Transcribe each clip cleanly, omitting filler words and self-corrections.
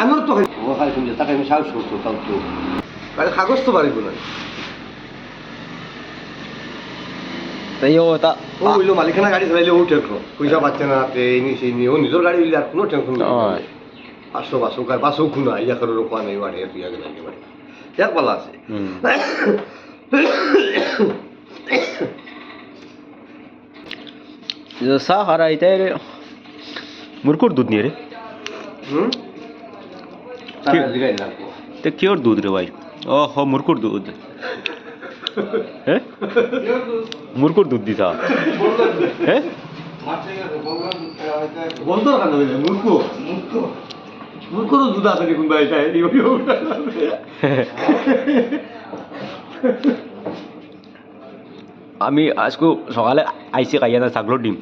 আমার তো ও খালি শুনছে তাকে আমি সাহস করছো তাও তো কাগজ তো পারিব না তাই ও তা ও হইলো মালিকানা গাড়ি চালাইলে ও টেনশন পয়সা পাচ্ছে না এই নি সেই নি ও নিজের গাড়ি হইলে আর কোনো টেনশন নেই হয়। পাঁচশো খুনা ইয়া করে রোপা নেই বাড়ি তুই আগে লাগে বাড়ি এক পালা আছে सा हरा इथे रे मुरकुट दूध नाही रे তার দিগাই লাগবো ते क्योर दूध रे भाई ओ हो मुरकुट दूध है मुरकुट दूध दिसा है বন্ধ রাখা যাবে মূর্খরও দুধ আছে দেখুন ভাই এটা আমি আজকে সকালে আইসি খাইয়া না ছাগলোর ডিম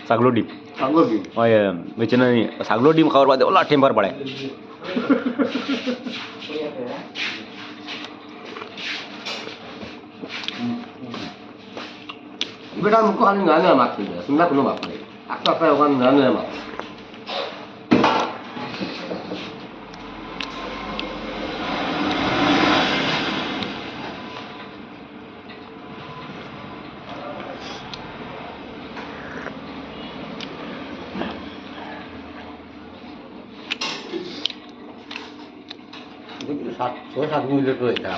ছাগলোর ডিম সাগর কি ওই বেচে না ছাগলোর ডিম খাওয়ার বাদে ওলা টেম্পার বাড়ায় বেটা মুখ খালি নানে মাছ দিবে শুননা কোনো মাছ নেই একটা একটা ওখানে নানে মাছ ছয় সাত মিনিট তো এটা